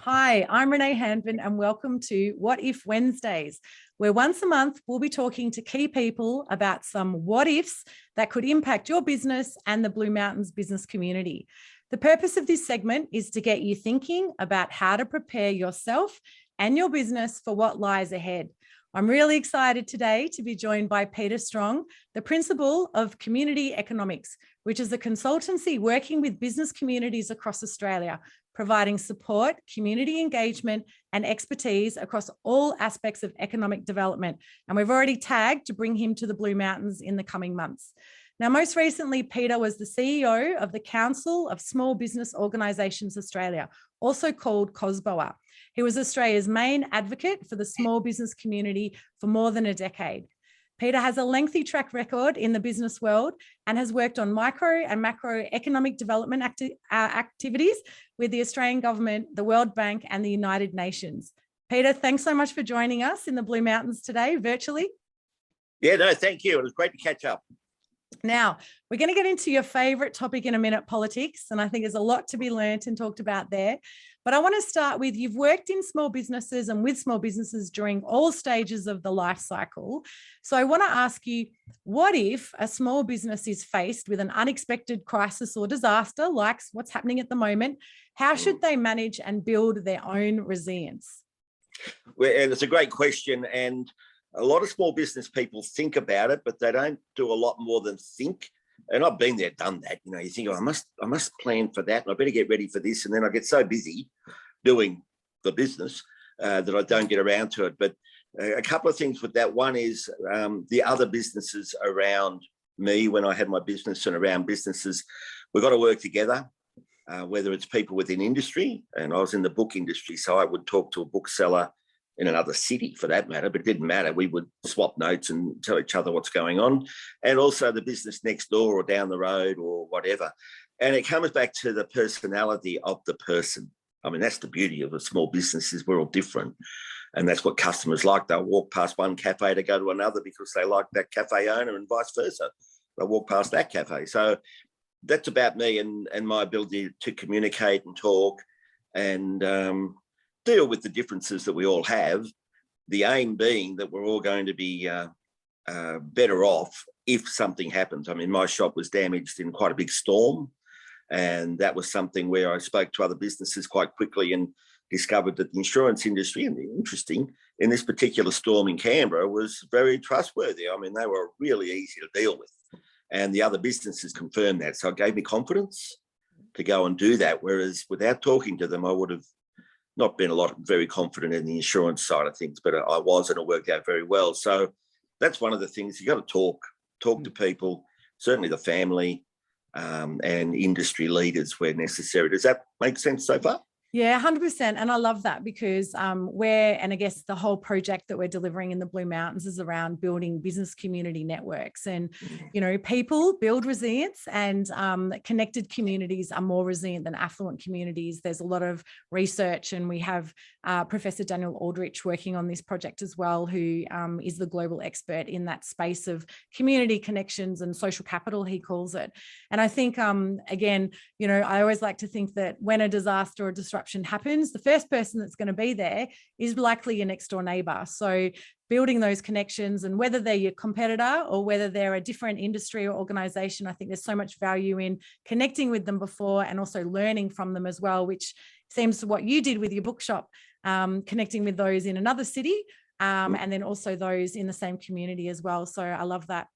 Hi, I'm Renae Hanvin and welcome to What If Wednesdays, where once a month we'll be talking to key people about some what ifs that could impact your business and the Blue Mountains business community. The purpose of this segment is to get you thinking about how to prepare yourself and your business for what lies ahead. I'm really excited today to be joined by Peter Strong, the principal of Community Economics, which is a consultancy working with business communities across Australia, providing support, community engagement, and expertise across all aspects of economic development. And we've already tagged to bring him to the Blue Mountains in the coming months. Now, most recently, Peter was the CEO of the Council of Small Business Organisations Australia, also called COSBOA. He was Australia's main advocate for the small business community for more than a decade. Peter has a lengthy track record in the business world and has worked on micro and macro economic development activities with the Australian government, the World Bank, and the United Nations. Peter, thanks so much for joining us in the Blue Mountains today, virtually. Yeah, no, thank you. It was great to catch up. Now, we're going to get into your favourite topic in a minute, politics, and I think there's a lot to be learnt and talked about there. But I want to start with, you've worked in small businesses and with small businesses during all stages of the life cycle. So I want to ask you, what if a small business is faced with an unexpected crisis or disaster, like what's happening at the moment? How should they manage and build their own resilience? Well, and it's a great question. And a lot of small business people think about it, but they don't do a lot more than think. And I've been there, done that. You know, you think, oh, I must plan for that, and I better get ready for this. And then I get so busy doing the business that I don't get around to it. But a couple of things with that. One is the other businesses around me when I had my business and around businesses, we've got to work together, whether it's people within industry, and I was in the book industry, so I would talk to a bookseller in another city for that matter, but it didn't matter. We would swap notes and tell each other what's going on, and also the business next door or down the road or whatever. And it comes back to the personality of the person. I mean, that's the beauty of a small business, is we're all different. And that's what customers like. They'll walk past one cafe to go to another because they like that cafe owner, and vice versa. They'll walk past that cafe. So that's about me and my ability to communicate and talk and deal with the differences that we all have. The aim being that we're all going to be better off if something happens. I mean, my shop was damaged in quite a big storm, and that was something where I spoke to other businesses quite quickly and discovered that the insurance industry, and interesting, in this particular storm in Canberra, was very trustworthy. I mean, they were really easy to deal with, and the other businesses confirmed that. So it gave me confidence to go and do that, whereas without talking to them, I would have not been very confident in the insurance side of things, but I was, and it worked out very well. So that's one of the things. You got to talk to people, certainly the family and industry leaders where necessary. Does that make sense so far? Yeah, 100%. And I love that because and I guess the whole project that we're delivering in the Blue Mountains is around building business community networks. And, you know, people build resilience, and connected communities are more resilient than affluent communities. There's a lot of research, and we have Professor Daniel Aldrich working on this project as well, who is the global expert in that space of community connections and social capital, he calls it. And I think, again, you know, I always like to think that when a disaster or disruption happens, the first person that's going to be there is likely your next door neighbor. So building those connections, and whether they're your competitor or whether they're a different industry or organization, I think there's so much value in connecting with them before and also learning from them as well, which seems to what you did with your bookshop, connecting with those in another city, and then also those in the same community as well. So I love that.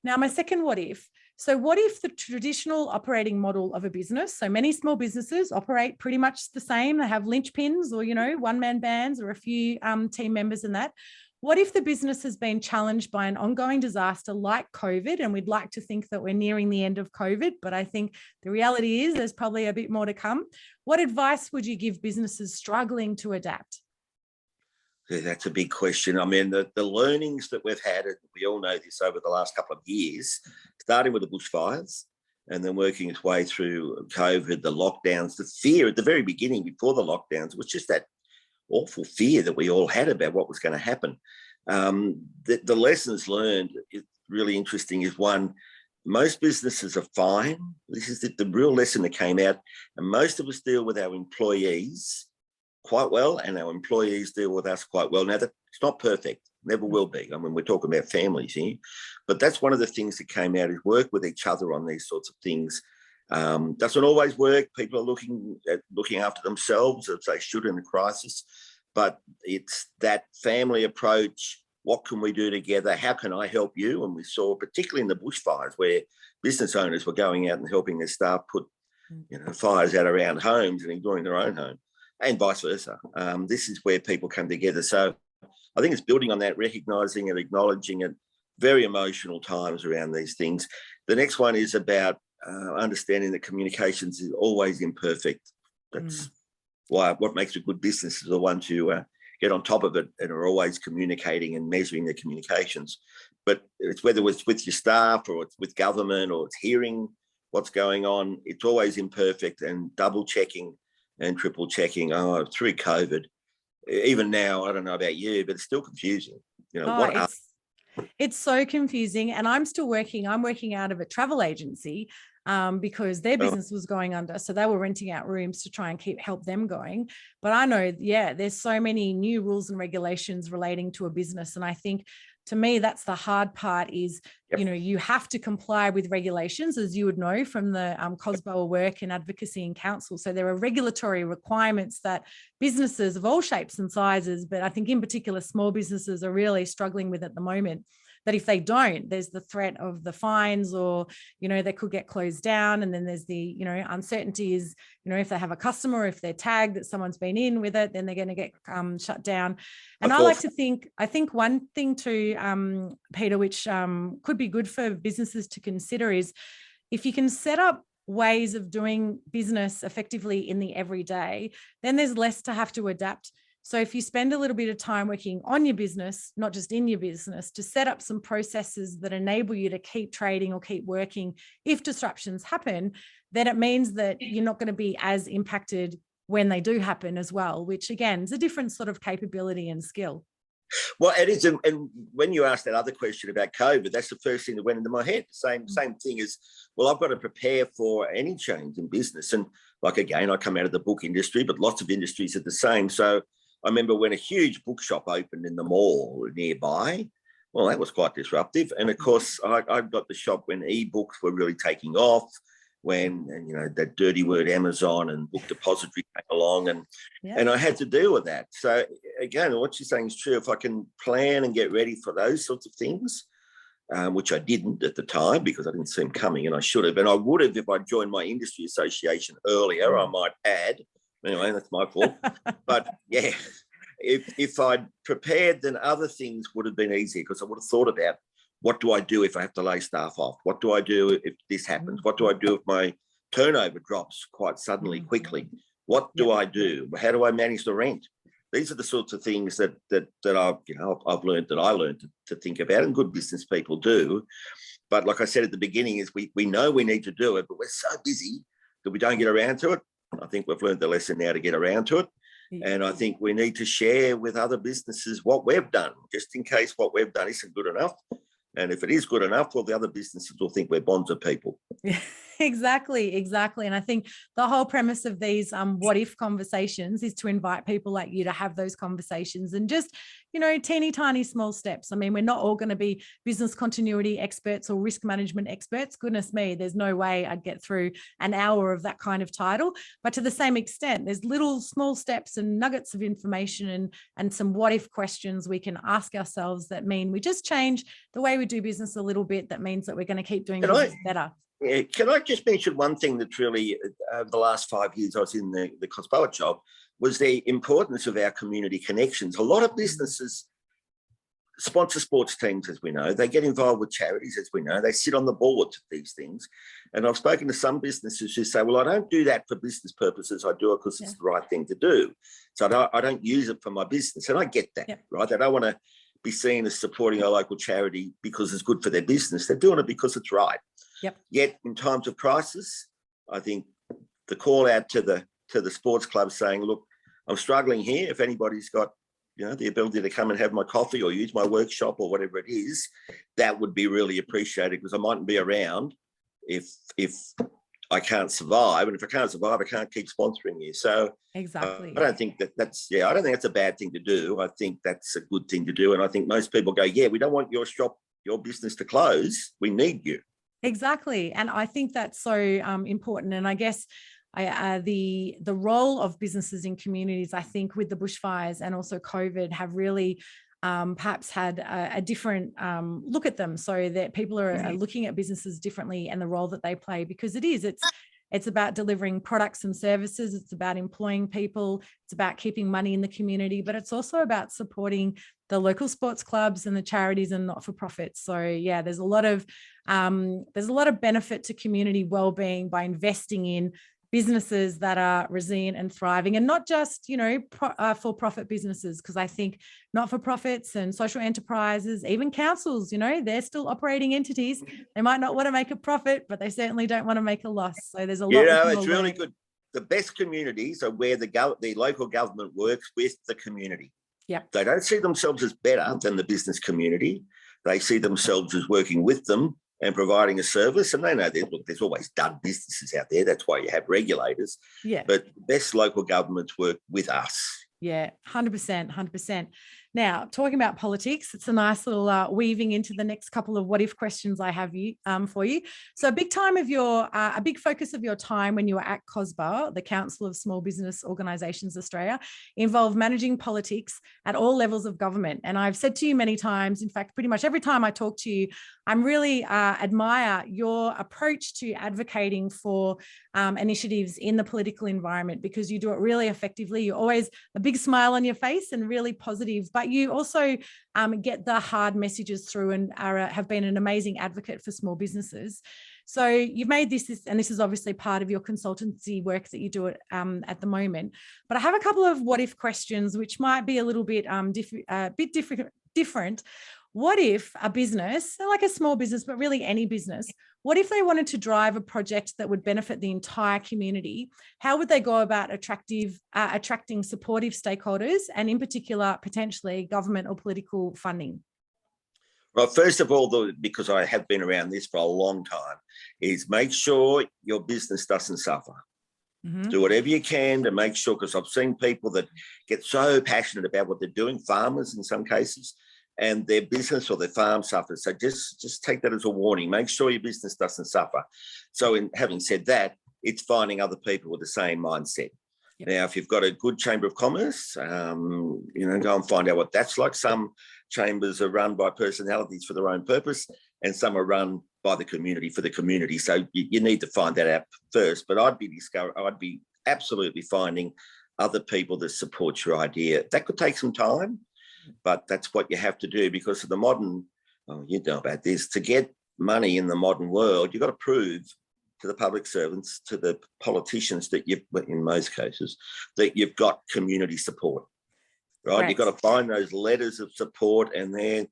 Now, my second what if. So what if the traditional operating model of a business, so many small businesses operate pretty much the same. They have linchpins or, you know, one-man bands or a few team members in that. What if the business has been challenged by an ongoing disaster like COVID? And we'd like to think that we're nearing the end of COVID, but I think the reality is there's probably a bit more to come. What advice would you give businesses struggling to adapt? That's a big question. I mean, the learnings that we've had, and we all know this over the last couple of years, starting with the bushfires and then working its way through COVID, the lockdowns, the fear at the very beginning before the lockdowns was just that awful fear that we all had about what was going to happen. The lessons learned, is really interesting, is one, most businesses are fine. This is the real lesson that came out. And most of us deal with our employees quite well, and our employees deal with us quite well. Now, it's not perfect, never will be. I mean, we're talking about families here, but that's one of the things that came out, is work with each other on these sorts of things. Doesn't always work. People are looking after themselves, as they should in a crisis, but it's that family approach. What can we do together? How can I help you? And we saw, particularly in the bushfires, where business owners were going out and helping their staff put fires out around homes and ignoring their own home, and vice versa. This is where people come together. So I think it's building on that, recognising and acknowledging it. Very emotional times around these things. The next one is about understanding that communications is always imperfect. That's why what makes a good business is the ones who get on top of it and are always communicating and measuring their communications. But it's whether it's with your staff or it's with government or it's hearing what's going on, it's always imperfect, and double checking and triple checking. Through COVID, even now, I don't know about you, but it's still confusing. It's so confusing. And I'm working out of a travel agency because their business was going under. So they were renting out rooms to try and help them going. But I know, there's so many new rules and regulations relating to a business. And I think, to me, that's the hard part is, you have to comply with regulations, as you would know from the COSBOA work in advocacy and council. So there are regulatory requirements that businesses of all shapes and sizes, but I think in particular small businesses are really struggling with at the moment. That if they don't, there's the threat of the fines, or, they could get closed down. And then there's the, uncertainty is, if they have a customer, if they're tagged that someone's been in with it, then they're going to get shut down. And I think one thing too, Peter, which could be good for businesses to consider is if you can set up ways of doing business effectively in the everyday, then there's less to have to adapt. So if you spend a little bit of time working on your business, not just in your business, to set up some processes that enable you to keep trading or keep working if disruptions happen, then it means that you're not going to be as impacted when they do happen as well, which again is a different sort of capability and skill. Well, it is. And when you asked that other question about COVID, that's the first thing that went into my head. Same thing as, well, I've got to prepare for any change in business. And like, again, I come out of the book industry, but lots of industries are the same. So I remember when a huge bookshop opened in the mall nearby. Well, that was quite disruptive. And of course, I got the shock when ebooks were really taking off, when that dirty word Amazon and Book Depository came along, and I had to deal with that. So again, what you're saying is true. If I can plan and get ready for those sorts of things, which I didn't at the time because I didn't see them coming, and I should have, and I would have if I joined my industry association earlier, I might add. Anyway, that's my fault. But yeah, if I'd prepared, then other things would have been easier, because I would have thought about, what do I do if I have to lay staff off? What do I do if this happens? What do I do if my turnover drops quite suddenly, quickly? What do I do? How do I manage the rent? These are the sorts of things that I've learned to think about, and good business people do. But like I said at the beginning, is we know we need to do it, but we're so busy that we don't get around to it. I think we've learned the lesson now to get around to it. And I think we need to share with other businesses what we've done, just in case what we've done isn't good enough. And if it is good enough, well, the other businesses will think we're bonds of people. Exactly. And I think the whole premise of these what if conversations is to invite people like you to have those conversations, and just, teeny tiny small steps. I mean, we're not all going to be business continuity experts or risk management experts. Goodness me, there's no way I'd get through an hour of that kind of title. But to the same extent, there's little small steps and nuggets of information and some what if questions we can ask ourselves that mean we just change the way we do business a little bit. That means that we're going to keep doing business better. Yeah, can I just mention one thing that's really, over the last 5 years I was in the COSBOA job, was the importance of our community connections. A lot of businesses sponsor sports teams, as we know. They get involved with charities, as we know. They sit on the boards of these things. And I've spoken to some businesses who say, well, I don't do that for business purposes. I do it because it's the right thing to do. So I don't use it for my business. And I get that, right? They don't want to be seen as supporting a local charity because it's good for their business. They're doing it because it's right. Yet in times of crisis, I think the call out to the sports club saying, look, I'm struggling here. If anybody's got the ability to come and have my coffee or use my workshop or whatever it is, that would be really appreciated, because I mightn't be around if I can't survive. And if I can't survive, I can't keep sponsoring you. So Exactly. I don't think I don't think that's a bad thing to do. I think that's a good thing to do. And I think most people go, yeah, we don't want your shop, your business to close. We need you. Exactly. And I think that's so important. And I guess the role of businesses in communities, I think with the bushfires and also COVID have really perhaps had a different look at them, so that people are looking at businesses differently and the role that they play, because it's about delivering products and services. It's about employing people. It's about keeping money in the community, but it's also about supporting the local sports clubs and the charities and not-for-profits. So yeah, there's a lot of benefit to community well-being by investing in businesses that are resilient and thriving, and not just, for-profit businesses, because I think not-for-profits and social enterprises, even councils, they're still operating entities. They might not want to make a profit, but they certainly don't want to make a loss. So there's a lot. It's really good. The best communities are where the local government works with the community. Yeah. They don't see themselves as better than the business community. They see themselves as working with them and providing a service. And they know there's always done businesses out there. That's why you have regulators. Yeah. But best local governments work with us. Yeah, 100%. Now, talking about politics, it's a nice little weaving into the next couple of what if questions I have for you. So a big focus of your time when you were at COSBOA, the Council of Small Business Organisations Australia, involved managing politics at all levels of government. And I've said to you many times, in fact, pretty much every time I talk to you, I'm really admire your approach to advocating for initiatives in the political environment, because you do it really effectively. You're always a big smile on your face and really positive, but you also get the hard messages through and have been an amazing advocate for small businesses. So you've made this, and this is obviously part of your consultancy work that you do at the moment. But I have a couple of what if questions, which might be a little bit different. What if a business, like a small business, but really any business, what if they wanted to drive a project that would benefit the entire community? How would they go about attracting supportive stakeholders, and in particular, potentially government or political funding? Well, first of all, because I have been around this for a long time, is make sure your business doesn't suffer. Mm-hmm. Do whatever you can to make sure, because I've seen people that get so passionate about what they're doing, farmers in some cases, and their business or their farm suffers. So just take that as a warning. Make sure your business doesn't suffer. So in having said that, it's finding other people with the same mindset. Yep. Now, if you've got a good chamber of commerce, go and find out what that's like. Some chambers are run by personalities for their own purpose, and some are run by the community for the community. So you need to find that out first. But I'd be absolutely finding other people that support your idea. That could take some time, but that's what you have to do, because of the modern, you know about this, to get money in the modern world, you've got to prove to the public servants, to the politicians that in most cases, that you've got community support, right? You've got to find those letters of support, and they're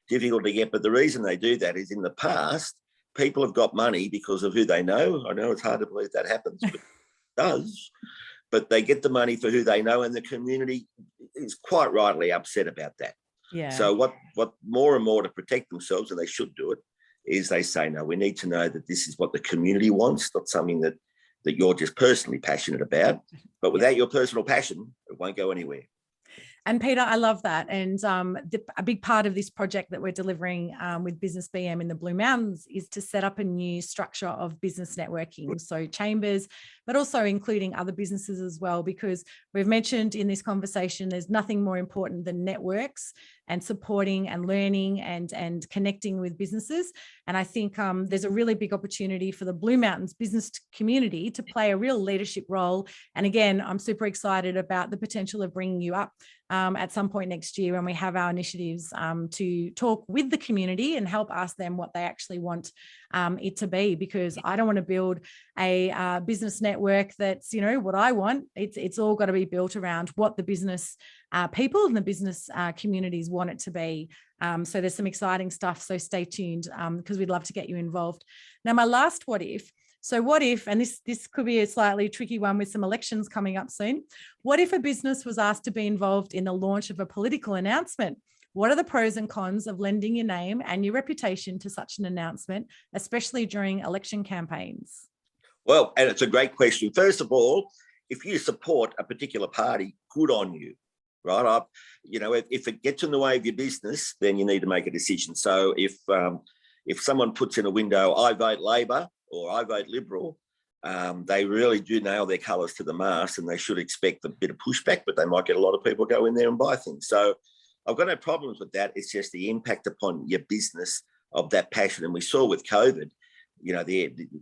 difficult to get. But the reason they do that is, in the past, people have got money because of who they know. I know it's hard to believe that happens, but it does. But they get the money for who they know, and the community is quite rightly upset about that. Yeah. So what more and more to protect themselves, and they should do it, is they say, no, we need to know that this is what the community wants, not something that you're just personally passionate about. But without your personal passion, it won't go anywhere. And Peter, I love that. And a big part of this project that we're delivering with Business BM in the Blue Mountains is to set up a new structure of business networking. So chambers, but also including other businesses as well, because we've mentioned in this conversation, there's nothing more important than networks and supporting and learning and connecting with businesses. And I think there's a really big opportunity for the Blue Mountains business community to play a real leadership role. And again, I'm super excited about the potential of bringing you up at some point next year when we have our initiatives to talk with the community and help ask them what they actually want it to be, because I don't want to build a business network that's, what I want. It's all got to be built around what the business people and the business communities want it to be. So there's some exciting stuff. So stay tuned because we'd love to get you involved. Now, my last what if. So what if, and this could be a slightly tricky one with some elections coming up soon. What if a business was asked to be involved in the launch of a political announcement? What are the pros and cons of lending your name and your reputation to such an announcement, especially during election campaigns? Well, and it's a great question. First of all, if you support a particular party, good on you, right? If it gets in the way of your business, then you need to make a decision. So if someone puts in a window, I vote Labor or I vote Liberal, they really do nail their colours to the mast, and they should expect a bit of pushback, but they might get a lot of people go in there and buy things. So I've got no problems with that. It's just the impact upon your business of that passion. And we saw with COVID,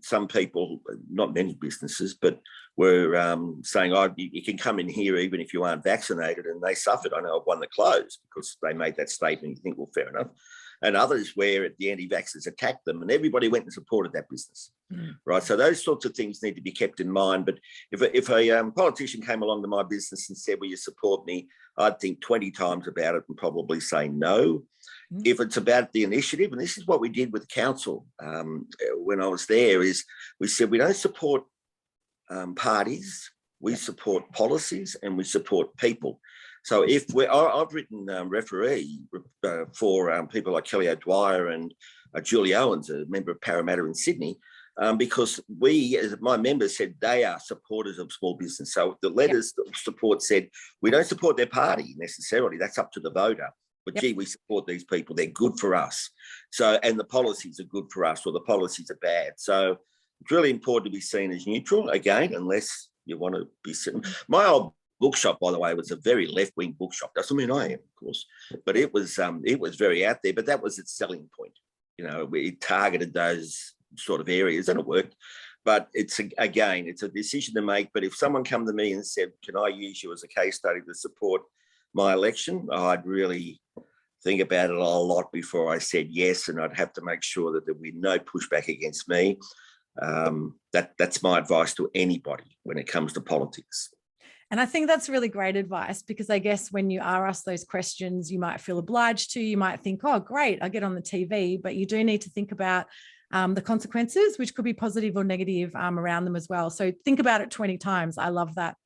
some people, not many businesses, but were saying, you can come in here even if you aren't vaccinated, and they suffered. I know of one that closed because they made that statement. You think, well, fair enough. And others where the anti-vaxxers attacked them, and everybody went and supported that business, right? So those sorts of things need to be kept in mind. But if a politician came along to my business and said, will you support me, I'd think 20 times about it and probably say no. If it's about the initiative, and this is what we did with the council when I was there, is we said we don't support parties, we support policies and we support people. So I've written referee for people like Kelly O'Dwyer and Julie Owens, a member of Parramatta in Sydney, because we, as my members said, they are supporters of small business. So the letters of support said, we don't support their party necessarily, that's up to the voter. But gee, we support these people, they're good for us. So, and the policies are good for us, or the policies are bad. So it's really important to be seen as neutral, again, unless you want to be sitting. My old bookshop, by the way, was a very left-wing bookshop. Doesn't mean I am, of course, but it was very out there. But that was its selling point. We targeted those sort of areas, and it worked. But it's a decision to make. But if someone come to me and said, "Can I use you as a case study to support my election?" I'd really think about it a lot before I said yes, and I'd have to make sure that there would be no pushback against me. That's my advice to anybody when it comes to politics. And I think that's really great advice, because I guess when you are asked those questions, you might feel obliged to, you might think, oh, great, I get on the TV, but you do need to think about the consequences, which could be positive or negative around them as well. So think about it 20 times. I love that.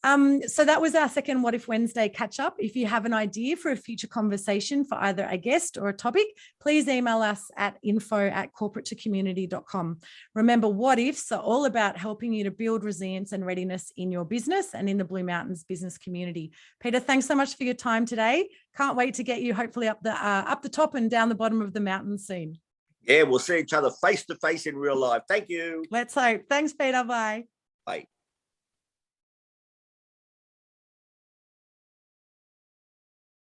So that was our second What If Wednesday catch up. If you have an idea for a future conversation for either a guest or a topic, please email us at info@corporatecommunity.com. Remember, what ifs are all about helping you to build resilience and readiness in your business and in the Blue Mountains business community. Peter, thanks so much for your time today. Can't wait to get you hopefully up the top and down the bottom of the mountain soon. Yeah, we'll see each other face to face in real life. Thank you. Let's hope. Thanks, Peter. Bye. Bye.